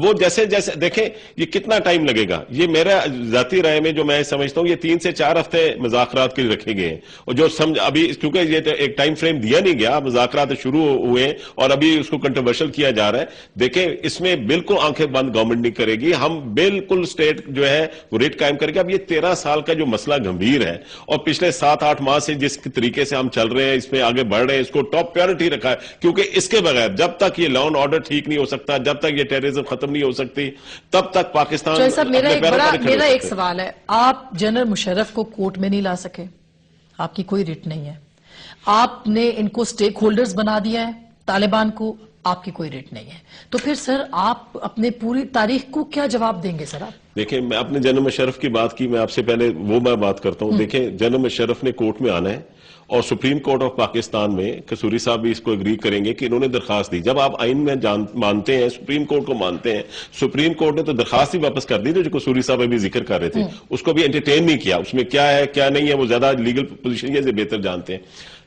वो जैसे जैसे देखें ये कितना टाइम लगेगा। ये मेरा जाती राय में जो मैं समझता हूं, ये 3 से 4 हफ्ते मुज़ाकरात के लिए रखे गए हैं, और जो समझ अभी क्योंकि ये तो एक टाइम फ्रेम दिया नहीं गया, मुज़ाकरात शुरू हुए और अभी उसको कंट्रोवर्शियल किया जा रहा है। देखें, इसमें बिल्कुल आंखें बंद गवर्नमेंट नहीं करेगी, हम बिल्कुल स्टेट जो है वो रिट कायम करेगा। अब ये 13 साल का जो मसला गंभीर है, और पिछले 7-8 माह से जिस तरीके से हम चल रहे हैं, इसमें आगे बढ़ रहे हैं, इसको टॉप प्रायोरिटी रखा है, क्योंकि इसके बगैर जब तक ये लॉ एंड ऑर्डर ठीक नहीं हो सकता, जब तक ये टेररिज्म खत्म नहीं हो सकती, तब तक पाकिस्तान। मेरा एक सवाल है, आप जनरल मुशर्रफ को कोर्ट में नहीं ला सके, आपकी कोई रिट नहीं है, आपने इनको स्टेक होल्डर्स बना दिया है, तालिबान को, आपकी कोई रिट नहीं है, तो फिर सर आप अपने पूरी तारीख को क्या जवाब देंगे सर आप? देखिए, मैं अपने जनरल मुशर्रफ की बात की, मैं आपसे पहले वो मैं बात करता हूं। देखिए, जनरल मुशर्रफ ने कोर्ट में आना है, और सुप्रीम कोर्ट ऑफ पाकिस्तान में कसूरी साहब भी इसको एग्री करेंगे कि इन्होंने दरखास्त दी। जब आप आइन में मानते हैं, सुप्रीम कोर्ट को मानते हैं, सुप्रीम कोर्ट ने तो दरखास्त ही वापस कर दी थी, जो कसूरी साहब अभी जिक्र कर रहे थे, उसको भी एंटरटेन नहीं किया। उसमें क्या है क्या नहीं है वो ज्यादा लीगल पोजीशन से बेहतर जानते हैं।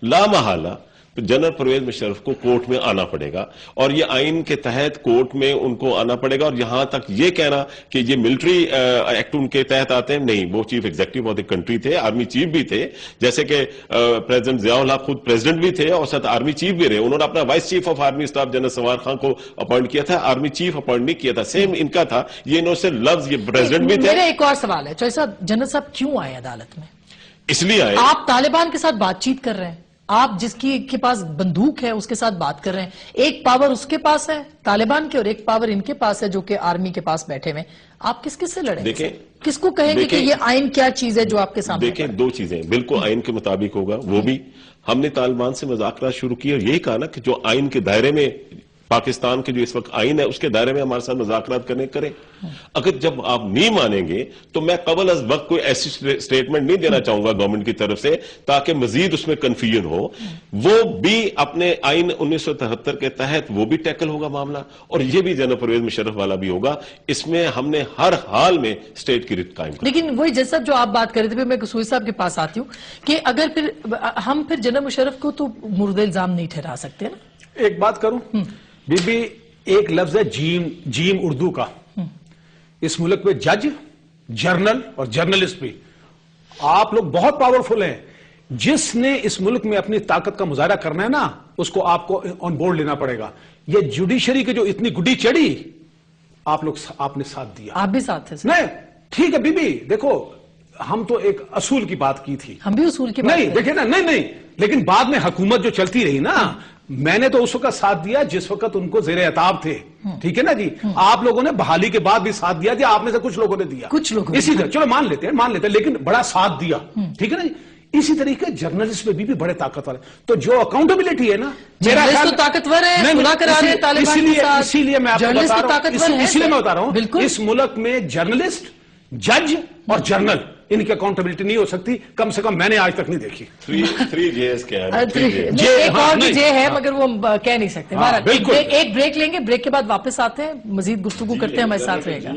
लामहला तो जनरल परवेज मुशर्रफ को कोर्ट में आना पड़ेगा, और ये आइन के तहत कोर्ट में उनको आना पड़ेगा। और यहां तक ये कहना कि ये मिलिट्री एक्ट उनके तहत आते हैं, नहीं, वो chief executive of the country थे, आर्मी चीफ भी थे, जैसे कि प्रेसिडेंट जियाउल हक खुद प्रेसिडेंट भी थे और साथ आर्मी चीफ भी रहे। उन्होंने अपना vice chief of army staff general सवार खान को अपॉइंट किया था, आर्मी चीफ अपॉइंट नहीं किया था, सेम इनका था। ये इन्होंने लफ्ज, ये प्रेसिडेंट भी थे। मेरा एक और सवाल है चौधरी साहब, जनरल साहब क्यों आए अदालत में? اس لیے آئے. آپ طالبان کے ساتھ بات چیت کر رہے ہیں, آپ جس کے پاس بندوق ہے اس کے ساتھ بات کر رہے ہیں, ایک پاور اس کے پاس ہے طالبان کے اور ایک پاور ان کے پاس ہے جو کہ آرمی کے پاس بیٹھے ہوئے. آپ کس سے لڑیں گے؟ کس کو کہیں گے کہ یہ آئین کیا چیز ہے جو آپ کے سامنے؟ دیکھیں, دو چیزیں بالکل آئین کے مطابق ہوگا. وہ بھی ہم نے طالبان سے مذاکرات شروع کیے اور یہی کہا نا کہ جو آئین کے دائرے میں پاکستان کے جو اس وقت آئین ہے اس کے دائرے میں ہمارے ساتھ مذاکرات کریں. اگر جب آپ نہیں مانیں گے تو میں قبل از وقت کوئی ایسی سٹیٹمنٹ نہیں دینا چاہوں گا گورنمنٹ کی طرف سے تاکہ مزید اس میں کنفیوژن ہو. وہ بھی اپنے آئین 1973 کے تحت وہ بھی ٹیکل ہوگا معاملہ, اور یہ بھی جنرل پرویز مشرف والا بھی ہوگا. اس میں ہم نے ہر حال میں اسٹیٹ کی ریت قائم کی. لیکن وہی جیسا جو آپ بات کر رہے تھے, پھر میں قصوری صاحب کے پاس آتی ہوں کہ اگر پھر ہم پھر جنرل مشرف کو تو مورد الزام نہیں ٹھہرا سکتے نا. ایک بات کروں بی بی, ایک لفظ ہے جیم اردو کا. اس ملک میں جج, جرنل اور جرنلسٹ بھی آپ لوگ بہت پاورفل ہیں. جس نے اس ملک میں اپنی طاقت کا مظاہرہ کرنا ہے نا اس کو آپ کو آن بورڈ لینا پڑے گا. یہ جوڈیشری کے جو اتنی گڈی چڑھی آپ نے ساتھ دیا. آپ بھی ساتھ تھے؟ نہیں ٹھیک ہے بی بی, دیکھو ہم تو ایک اصول کی بات کی تھی. ہم بھی اصول کی بات نہیں دیکھیں نا, نہیں لیکن بعد میں حکومت جو چلتی رہی نا, میں نے تو اس وقت ساتھ دیا جس وقت ان کو زیر عتاب تھے. ٹھیک ہے نا جی, آپ لوگوں نے بحالی کے بعد بھی ساتھ دیا جی, آپ میں سے کچھ لوگوں نے دیا, کچھ لوگوں اسی طرح چلو مان لیتے ہیں لیکن بڑا ساتھ دیا. ٹھیک ہے نا جی, اسی طریقے جرنلسٹ میں بھی بڑے طاقتور ہیں. تو جو اکاؤنٹیبلٹی ہے نا, جرنلسٹ تو طاقتور ہیں, صلح کرا رہے ہیں طالبان کے ساتھ. اسی لیے میں آپ کو بتا رہا ہوں بالکل اس ملک میں جرنلسٹ, جج اور جرنل ان کی اکاؤنٹیبلٹی نہیں ہو سکتی, کم سے کم میں نے آج تک نہیں دیکھی. 3 جیز کیا ہے, ایک اور بھی جے ہے مگر وہ کہہ نہیں سکتے. ایک بریک لیں گے, بریک کے بعد واپس آتے ہیں, مزید گفتگو کرتے ہیں, ہمارے ساتھ رہے گا.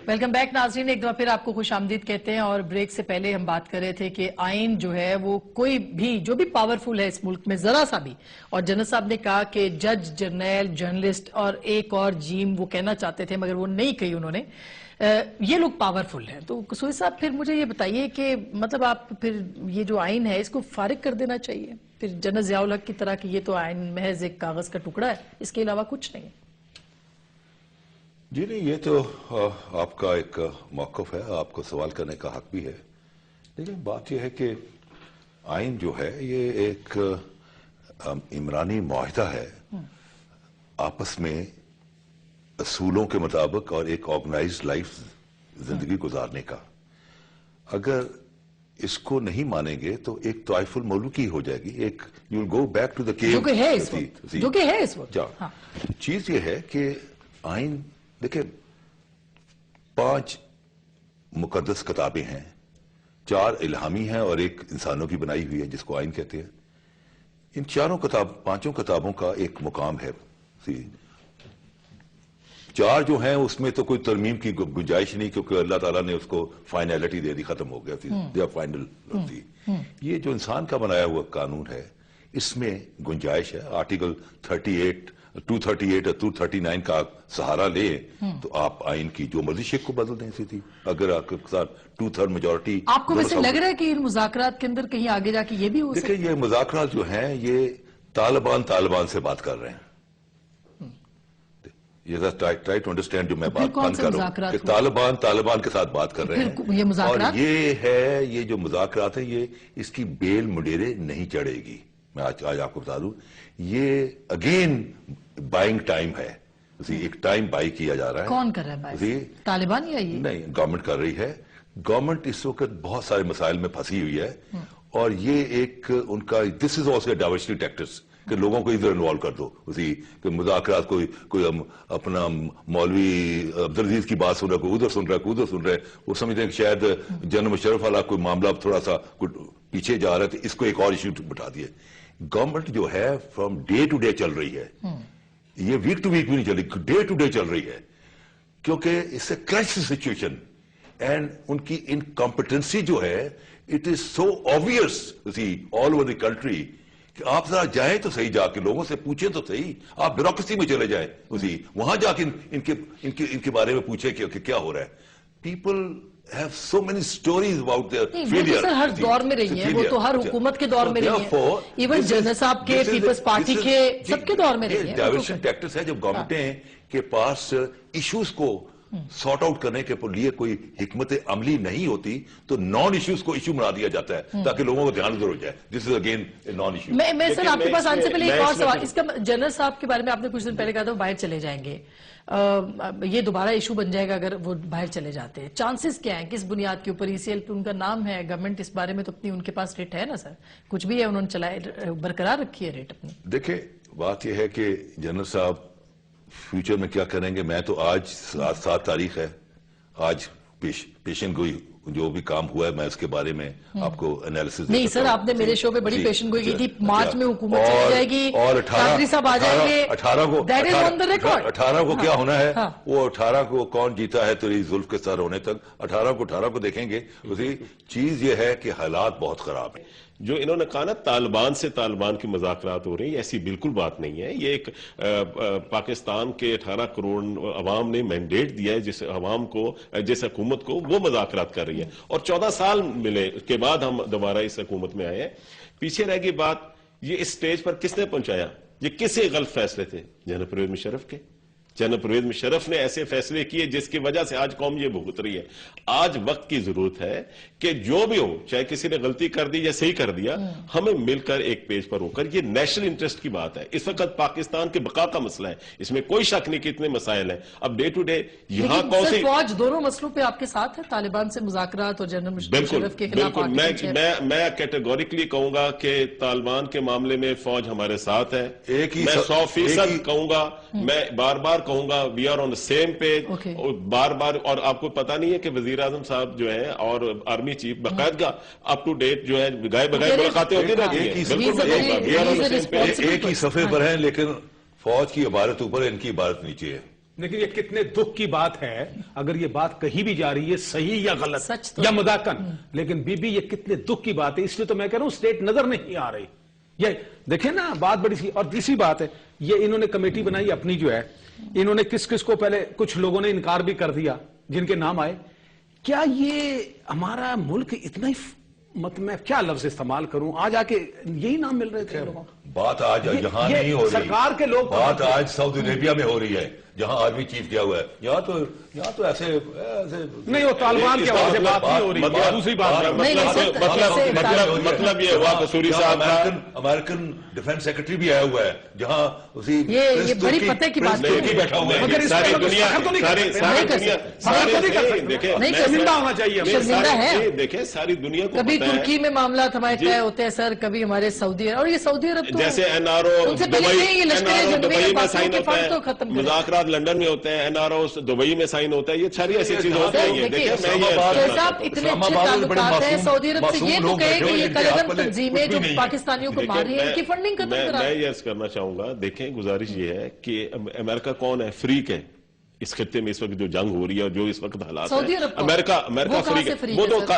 ویلکم بیک ناظرین, ایک دفعہ پھر آپ کو خوش آمدید کہتے ہیں. اور بریک سے پہلے ہم بات کر رہے تھے کہ آئین جو ہے وہ کوئی بھی جو بھی پاورفل ہے اس ملک میں ذرا سا بھی, اور جنرل صاحب نے کہا کہ جج, جرنیل, جرنلسٹ اور ایک اور جیم وہ کہنا چاہتے تھے مگر وہ نہیں کہی انہوں نے, یہ لوگ پاورفل ہیں. تو قصوری صاحب پھر مجھے یہ بتائیے کہ مطلب آپ پھر یہ جو آئین ہے اس کو فارغ کر دینا چاہیے پھر جنرل ضیاء الحق کی طرح کہ یہ تو آئین محض ایک کاغذ کا ٹکڑا ہے, اس کے علاوہ کچھ نہیں. جی نہیں, یہ تو آپ کا ایک موقف ہے, آپ کو سوال کرنے کا حق بھی ہے. لیکن بات یہ ہے کہ آئین جو ہے یہ ایک عمرانی معاہدہ ہے آپس میں اصولوں کے مطابق اور ایک آرگنائزڈ لائف زندگی گزارنے کا. اگر اس کو نہیں مانیں گے تو ایک طائف الملوکی ہو جائے گی, ایک you will go back to the queue, جو کہ ہے اس وقت. چیز یہ ہے کہ آئین دیکھیں 5 مقدس کتابیں ہیں, 4 الہامی ہیں اور ایک انسانوں کی بنائی ہوئی ہے جس کو آئین کہتے ہیں. ان 5 کتابوں کا ایک مقام ہے. 4 جو ہیں اس میں تو کوئی ترمیم کی گنجائش نہیں کیونکہ اللہ تعالیٰ نے اس کو فائنلٹی دے دی, ختم ہو گیا, فائنل. یہ جو انسان کا بنایا ہوا قانون ہے اس میں گنجائش ہے. آرٹیکل 238 اور 239 کا سہارا لے تو آپ آئین کی جو مرضی شکل کو بدل دیں. تھی اگر آپ کے ساتھ 2/3 میجورٹی. آپ کو ویسے لگ رہا ہے کہ ان مذاکرات کے اندر کہیں آگے جا کے یہ بھی ہو سکتا ہے؟ دیکھیں, یہ مذاکرات جو ہیں یہ طالبان سے بات کر رہے ہیں. یہ ٹرائی ٹو انڈرسٹینڈ جو میں بات کر رہا ہوں کہ طالبان کے ساتھ بات کر رہے ہیں. اور یہ ہے, یہ جو مذاکرات ہیں یہ اس کی بیل مڈیرے نہیں چڑھے گی. میں آج آپ کو بتا دوں یہ اگین بائنگ ٹائم ہے. ایک ٹائم بائی کیا جا رہا ہے. کون کر رہا ہے بائی؟ طالبان یا یہ؟ نہیں, گورنمنٹ کر رہی ہے. گورنمنٹ اس وقت بہت سارے مسائل میں پھنسی ہوئی ہے اور یہ ایک ان کا دس از آلسو ڈائیورسٹی ٹیکٹکس کہ لوگوں کو ادھر انوالو کر دو. کہ مذاکرات کوئی اپنا مولوی عبدالعزیز کی بات سن رہا ہے, کوئی ادھر سن رہا ہے, کوئی ادھر سن رہا ہے. وہ سمجھتے ہیں کہ شاید جنرل مشرف والا کوئی معاملہ تھوڑا سا پیچھے جا رہا ہے تو اس کو ایک اور ایشو بٹھا دیا. گورنمنٹ جو ہے فرام ڈے ٹو ڈے چل رہی ہے, یہ ویک ٹو ویک بھی نہیں چل رہی, ڈے ٹو ڈے چل رہی ہے. کیونکہ اس سے کرائسس سچویشن اینڈ ان کی انکمپٹنسی جو ہے it is so obvious all over the country کہ آپ ذرا جائیں تو صحیح, جا کے لوگوں سے پوچھیں تو صحیح. آپ بیوروکریسی میں چلے جائیں وہاں جا کے ان کے بارے میں پوچھیں کہ کیا ہو رہا ہے. People have so many stories about their failure. وہ ہر دور میں رہی ہیں, وہ تو ہر حکومت کے دور میں رہی ہیں, ایون جنرل صاحب کے, پیپلز پارٹی کے, سب کے دور میں رہی ہیں. ڈائیورشن ٹیکٹکس ہے جب گورنمنٹیں کے پاس ایشوز کو सॉर्ट आउट करने के लिए कोई हिकमत अमली नहीं होती तो नॉन इश्यूज को इश्यू बना दिया जाता है ताकि लोगों को ध्यान हो जाए. This is again non issue. मैं सर आपके पास आने से पहले एक और सवाल. इसका जनरल साहब के बारे में आपने कुछ दिन पहले कहा था वो बाहर चले जाएंगे. ये दोबारा इशू बन जाएगा अगर वो बाहर चले जाते हैं. चांसेस क्या है, किस बुनियाद के ऊपर? ECL पे उनका नाम है, गवर्नमेंट इस बारे में तो अपनी उनके पास रेट है ना सर, कुछ भी है उन्होंने चलाए बरकरार रखी है रेट अपनी. देखिए बात यह है कि जनरल साहब फ्यूचर में क्या करेंगे. मैं तो आज 7 तारीख है, आज पेशेंट गोई जो भी काम हुआ है मैं उसके बारे में आपको एनालिसिस नहीं सर, आपने मेरे शो पे बड़ी पेशेंट गोई की थी. मार्च में हुकूमत चली जाएगी और 18 साहब आ जाएंगे. 18 को that is on the record. 18 को क्या होना है वो 18 को कौन जीता है तेरी जुल्फ के सर होने तक 18 को देखेंगे. उसी चीज ये है कि हालात बहुत खराब है. जो इन्होंने कहा ना तालिबान से तालिबान की मुज़ाकरात हो रही है, ऐसी बिल्कुल बात नहीं है. ये एक पाकिस्तान के 18 करोड़ अवाम ने मैंडेट दिया है जिस अवाम को, जिस हुकूमत को, वो मुज़ाकरात कर रही है. और 14 साल मिले के बाद हम दोबारा इस हुकूमत में आए हैं. पीछे रह गई बात, ये इस स्टेज पर किसने पहुंचाया? ये किसके गलत फैसले थे? जनरल परवेज मुशर्रफ के. जनरल परवेज मुशर्रफ ने ऐसे फैसले किए जिसकी वजह से आज कौम ये भुगत रही है. आज वक्त की जरूरत है कि जो भी हो, चाहे किसी ने गलती कर दी या सही कर दिया, हमें मिलकर एक पेज पर होकर, ये नेशनल इंटरेस्ट की बात है. इस वक्त पाकिस्तान के बका का मसला है, इसमें कोई शक नहीं कि इतने मसाइल हैं. अब डे टू डे यहां कौन सी फौज दोनों मसलों पे आपके साथ है, तालिबान से मुज़ाकरात और जनरल मुशर्रफ के खिलाफ? बिल्कुल, मैं कैटेगोरिकली कहूंगा कि तालिबान के मामले में फौज हमारे साथ है. मैं 100% कहूंगा, मैं बार बार कहूंगा we are on the same page. बार बार. और आपको पता नहीं है कि वजीर आजम साहब जो है और आर्मी चीफ बाकायदा अप टू डेट जो है गाय बगाए मुलाकातें होती रहती है. एक ही सफे पर है लेकिन फौज की इबारत ऊपर, इनकी इबारत नीचे है. लेकिन ये कितने दुख की बात है अगर ये बात कही भी जा रही है सही या गलत तो या मजाकन, लेकिन बीबी ये कितने दुख की बात है. इसलिए तो मैं कह रहा हूं स्टेट नजर नहीं आ रही. ये देखें ना, बात बड़ी सी. और दूसरी बात है, ये इन्होंने कमेटी बनाई अपनी जो है, इन्होंने किस किस को, पहले कुछ लोगों ने इनकार भी कर दिया जिनके नाम आए. क्या ये हमारा मुल्क इतना ही, मतलब मैं क्या लफ्ज इस्तेमाल करूं, आज आके यही नाम मिल रहे थे लोगों. बात आज यहां नहीं हो रही, सरकार के लोग, बात आज सऊदी अरेबिया में हो रही है जहां आर्मी चीफ गया हुआ है. यहाँ तो ऐसे नहीं, वो तालिबान की आवाज बात नहीं हो रही. दूसरी बात मतलब ये हुआ कसूरी साहब अमेरिकन डिफेंस सेक्रेटरी भी आया हुआ है जहां उसी ये बड़ी पते की बात बैठा हुआ है. मगर सारी दुनिया नहीं शर्मिंदा होना चाहिए. शर्मिंदा है. देखें सारी दुनिया को कभी तुर्की में मामला हमारे तय होते हैं सर, कभी हमारे सऊदी अरब. और ये सऊदी अरब जैसे NRO दुबई में साइन होता है, मुज़ाकरात लंदन में होते हैं, NRO दुबई में साइन होता है. ये सारी ऐसी चीजें होती हैं. देखिए साहब इतने अच्छे ताल्लुकात हैं सऊदी अरब से, ये तो कहे कि ये कलगम तंजीमें जो पाकिस्तानियों को मार रही है इनकी फंडिंग खत्म करा. मैं ये अर्ज करना चाहूंगा, देखें गुजारिश ये है कि अमेरिका कौन है? फ्रीक है इस खत्ते में. इस वक्त जो जंग हो रही है और जो इस वक्त हालात है, अमेरिका फ्रीक है.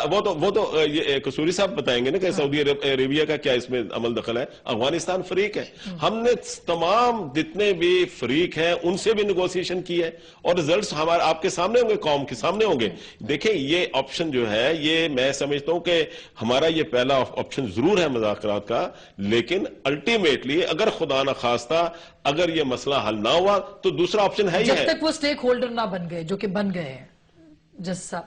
वो तो ये कसूरी साहब बताएंगे ना कि सऊदी अरेबिया का क्या इसमें अमल दखल है. अफगानिस्तान फ्रीक है. हमने तमाम जितने भी फ्रीक हैं उनसे भी नेगोशिएशन की है और रिजल्ट्स हमारे आपके सामने होंगे, कौम के सामने होंगे. देखें ये ऑप्शन जो है, ये मैं समझता हूं कि हमारा ये पहला ऑप्शन जरूर है मुज़ाकरात का, लेकिन अल्टीमेटली अगर खुदा न खास्ता अगर ये मसला हल ना हुआ तो दूसरा ऑप्शन है ही है. जब तक वो स्टेक होल्डर ना बन गए जो कि बन गए हैं. जस्सा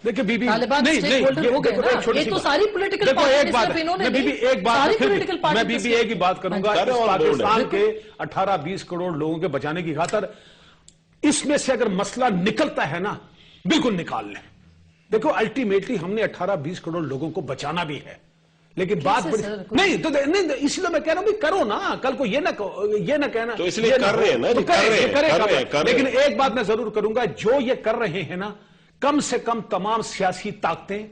देखिए बीबी, तालिबान स्टेक होल्डर हो गए ना. ये तो सारी पॉलिटिकल पार्टी इन्होंने बीबी एक बात, मैं बीबी एक ही बात करूंगा. पाकिस्तान के 18-20 करोड़ लोगों के बचाने की खातर इसमें से अगर मसला निकलता है ना, बिल्कुल निकाल लें. देखो अल्टीमेटली हमने 18-20 करोड़ लोगों को बचाना भी है, लेकिन बात नहीं तो नहीं, इसलिए मैं कह रहा हूं करो ना. कल को ये ना कहना तो इसलिए कर रहे हैं ना, लेकिन एक बात मैं जरूर करूंगा, जो ये कर रहे हैं ना, कम से कम तमाम सियासी ताकतें,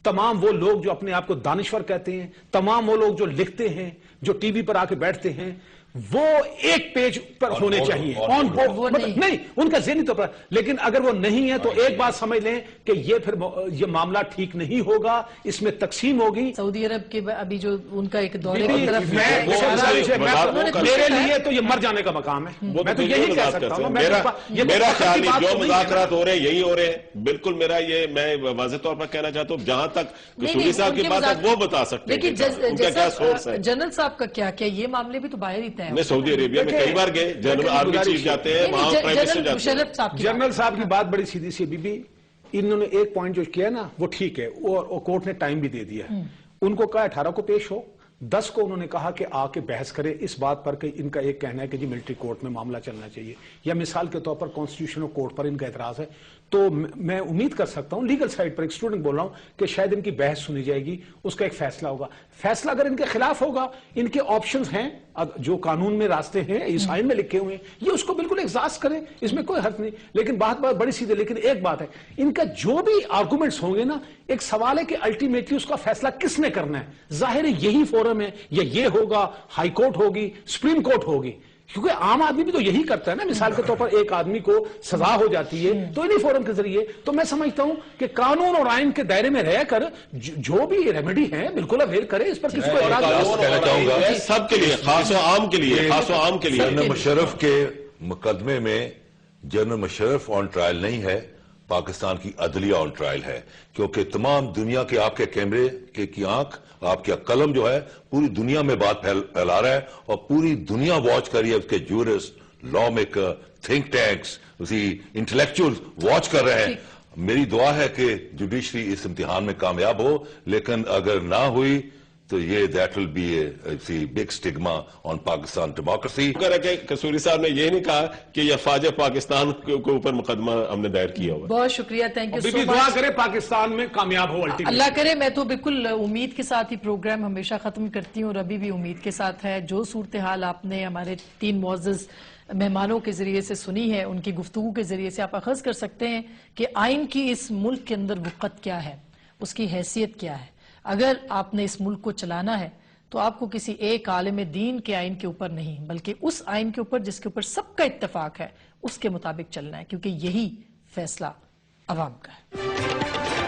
तमाम वो लोग जो अपने आप को दानिश्वर कहते हैं, तमाम वो लोग जो लिखते हैं, जो टीवी पर आके बैठते हैं, वो एक पेज पर होने चाहिए ऑन बोर्ड. नहीं उनका ज़हनी तौर पर, लेकिन अगर वो नहीं है तो एक बात समझ लें कि ये फिर ये मामला ठीक नहीं होगा, इसमें तकसीम होगी. सऊदी अरब के अभी जो उनका एक दौरे की तरफ मेरे लिए तो ये मर जाने का मकाम है. मैं तो यही कह सकता हूं. मेरा ख्याल जो मुज़ाकरात हो रहे हैं यही हो रहे हैं. बिल्कुल मेरा ये मैं वाज़ेह तौर पर कहना चाहता हूं, जहां तक कसूरी साहब की बात है वो बता सकते हैं क्या सोर्स है. जनरल साहब का क्या ये मामले भी तो बाहर ही तय है। मैं सऊदी अरेबिया में कई बार गए, जनरल आर्मी चीफ जाते हैं, वहां प्राइम मिनिस्टर जाते हैं। मुशर्रफ साहब की जनरल साहब की बात बड़ी सीधी सी बीबी, इन्होंने एक पॉइंट जो किया ना वो ठीक है, और कोर्ट ने टाइम भी दे दिया। उनको कहा 18 को पेश हो, 10 को उन्होंने कहा कि आके बहस करे इस बात पर कि इनका एक कहना है कि जी मिलिट्री कोर्ट में मामला चलना चाहिए, या मिसाल के तौर पर कॉन्स्टिट्यूशनल कोर्ट पर इनका एतराज है। तो मैं उम्मीद कर सकता हूं, लीगल साइड पर एक स्टूडेंट बोल रहा हूं, कि शायद इनकी बहस सुनी जाएगी, उसका एक फैसला होगा। फैसला अगर इनके खिलाफ होगा, इनके ऑप्शंस हैं, जो कानून में रास्ते हैं, इस आइन में लिखे हुए हैं, ये उसको बिल्कुल एग्जास्ट करें, इसमें कोई हर्ज नहीं। लेकिन बात बड़ी सीधी, लेकिन एक बात है, इनका जो भी आर्गूमेंट्स होंगे ना, एक सवाल है कि अल्टीमेटली उसका फैसला किसने करना है। जाहिर है यही फोरम है, या ये होगा, हाई कोर्ट होगी, सुप्रीम कोर्ट होगी, क्योंकि आम आदमी भी तो यही करता है ना। मिसाल के तौर पर एक आदमी को सजा हो जाती है तो इन्हीं फोरम के जरिए। तो मैं समझता हूं कि कानून और आइन के दायरे में रहकर जो भी रेमेडी है बिल्कुल अवेल करे, इस पर किसी को कहना चाहूंगा सबके लिए, खास आम के लिए, खास आम के लिए। जनरल मुशर्रफ के मुकदमे में जनरल मुशर्रफ ऑन ट्रायल नहीं है, पाकिस्तान की अदलिया ऑन ट्रायल है, क्योंकि तमाम दुनिया के आपके कैमरे की आंख, आपका कलम जो है पूरी दुनिया में बात फैला रहा है, और पूरी दुनिया वॉच कर रही है। उसके jurist, law maker, think tanks, उसी इंटेलेक्चुअल्स वॉच कर रहे हैं। मेरी दुआ है कि जुडिशरी इस इम्तिहान में कामयाब हो, लेकिन अगर ना हुई तो ये that will be a big stigma on Pakistan democracy. Kasuri साहब ने ये नहीं कहा कि ये फाज पाकिस्तान के ऊपर मुकदमा हमने दायर किया हुआ। बहुत शुक्रिया, थैंक यू सो मच। दुआ करे पाकिस्तान में कामयाब हो अल्टीमेटली, अल्लाह करे। मैं तो बिल्कुल उम्मीद के साथ ही प्रोग्राम हमेशा खत्म करती हूँ, और अभी भी उम्मीद के साथ है। जो सूरत हाल आपने हमारे 3 मुअज़्ज़ज़ मेहमानों के जरिए से सुनी है, उनकी गुफ्तगू के जरिए से आप अखज़ कर सकते हैं कि आइन की इस मुल्क के अंदर वक़्त क्या है, उसकी हैसियत क्या है। अगर आपने इस मुल्क को चलाना है तो आपको किसी एक आलिम दीन के आइन के ऊपर नहीं, बल्कि उस आइन के ऊपर जिसके ऊपर सबका इत्तेफाक है, उसके मुताबिक चलना है, क्योंकि यही फैसला अवाम का है।